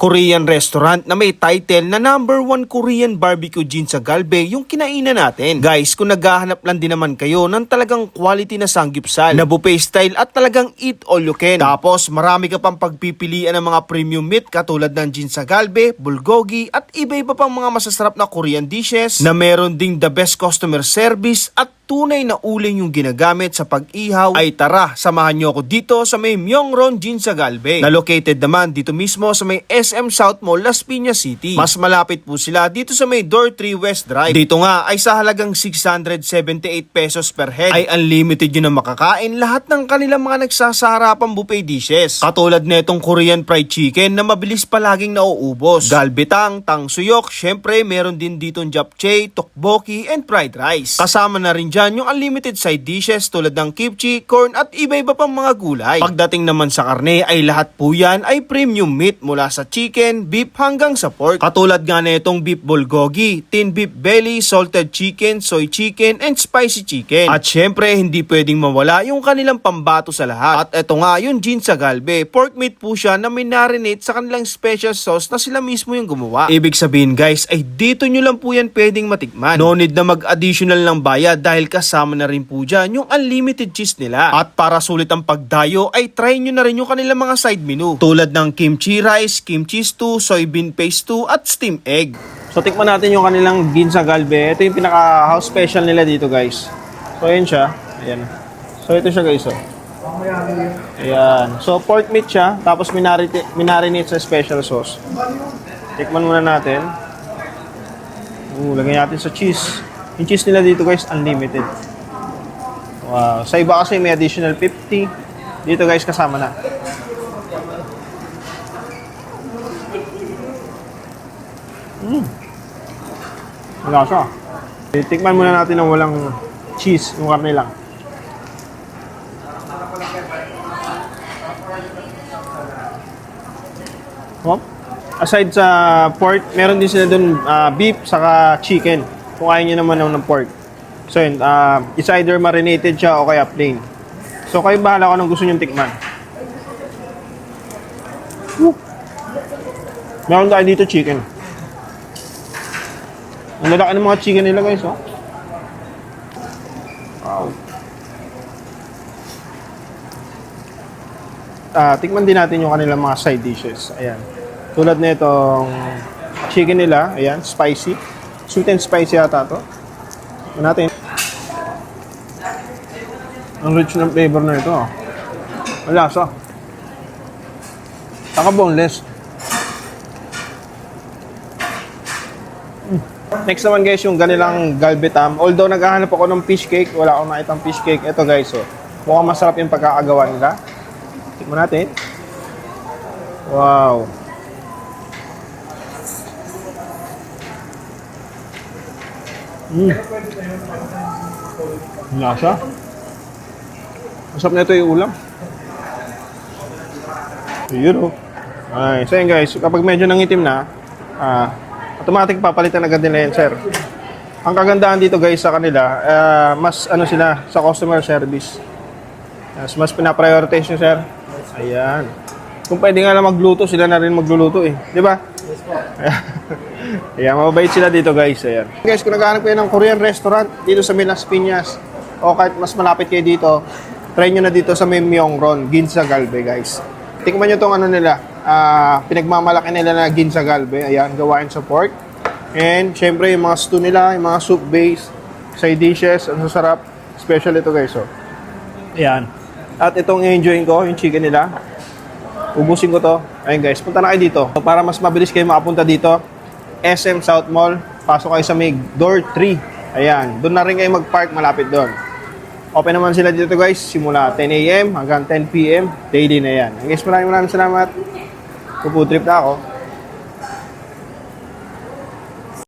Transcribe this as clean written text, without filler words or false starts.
Korean restaurant na may title na #1 Korean Barbecue Ginza Galve yung kinainan natin. Guys, kung naghahanap lang din naman kayo ng talagang quality na sanggipsal, na buffet style at talagang eat all you can. Tapos marami ka pang pagpipilian ng mga premium meat katulad ng Ginza Galve, bulgogi at iba-iba pang mga masasarap na Korean dishes na meron ding the best customer service at tunay na uling yung ginagamit sa pag-ihaw, ay tara, samahan nyo ako dito sa may Myeongron Ginza Galve na located naman dito mismo sa may SM South Mall, Las Piñas City. Mas malapit po sila dito sa may Door 3 West Drive. Dito nga ay sa halagang 678 pesos per head ay unlimited yun na makakain lahat ng kanilang mga nagsasarapang buffet dishes. Katulad netong Korean fried chicken na mabilis palaging nauubos, galbetang, tangsuyok, syempre meron din ditong japchae, tteokbokki and fried rice. Kasama na rin dyan yung unlimited side dishes tulad ng kimchi, corn at iba-iba pang mga gulay. Pagdating naman sa karne ay lahat po yan ay premium meat mula sa chicken, beef hanggang sa pork. Katulad nga na itong beef bulgogi, tin beef belly, salted chicken, soy chicken and spicy chicken. At syempre hindi pwedeng mawala yung kanilang pambato sa lahat. At eto nga yung Ginza Galve, pork meat po siya na minarinate sa kanilang special sauce na sila mismo yung gumawa. Ibig sabihin guys ay dito nyo lang po yan pwedeng matikman. No need na mag-additional ng bayad dahil kasama na rin po dyan yung unlimited cheese nila. At para sulit ang pagdayo ay try nyo na rin yung kanilang mga side menu tulad ng kimchi rice, kimchi stew, soybean paste stew at steam egg. So tikman natin yung kanilang Ginza Galve. Ito yung pinaka house special nila dito guys. So ayan siya. Ayan. So ito siya guys. Ayan. So pork meat siya tapos minarinate sa special sauce. Tikman muna natin. Lagyan natin sa cheese. Yung cheese nila dito guys, unlimited. Wow. Sa iba kasi may additional 50. Dito guys, kasama na. Wala siya. Tikman muna natin ng walang cheese, yung karne lang. Oh. Aside sa pork, meron din sila dun beef saka chicken. Kung ayaw nyo naman ng pork. So yun, it's either marinated siya o kaya plain. So kayo bahala kung anong gusto nyo tikman. Meron tayo dito chicken. Ang lalaki ng mga chicken nila guys, oh. Wow. Tikman din natin yung kanilang mga side dishes. Ayan. Tulad na itong chicken nila. Ayan, spicy. Sweet and spicy yata ito. Tignan natin. Ang rich ng flavor na ito. Ang lasa. Saka boneless. Next naman guys, yung ganilang galbetam. Although naghahanap ako ng fish cake, wala akong nakitang fish cake. Ito guys, oh. Mukhang masarap yung pagkakagawa nila. Tikman natin. Wow. Lasa. Masarap na ito yung ulam. Yun, oh. Ay, so yun guys, kapag medyo nangitim na, automatic papalitan agad nila yan, sir. Ang kagandahan dito guys sa kanila, mas ano sila sa customer service. Mas pinaprioritize nyo, sir. Ayan. Kung pwede nga lang magluto, sila na rin magluluto eh. Di ba? Ayan, mababait sila dito guys. Ayan. Guys, kung naghahanap kayo ng Korean restaurant dito sa Las Piñas o kahit mas malapit kayo dito, try nyo na dito sa may Myeongron, Ginza Galve guys. Tikman nyo tong ano nila, pinagmamalaki nila na Ginza Galve. Ayan, gawain sa pork. And syempre yung mga stew nila, yung mga soup base, side dishes, ang sarap. Special ito guys. Oh. Ayan. At itong enjoying ko, yung chicken nila. Ubusin ko to. Ayun guys, punta na kayo dito. So, para mas mabilis kayo makapunta dito, SM South Mall, pasok kayo sa may Door 3. Ayan, doon na rin kayo mag-park, malapit doon. Open naman sila dito guys, simula 10 AM hanggang 10 PM, daily na yan. Guys, maraming salamat. Food trip na ako.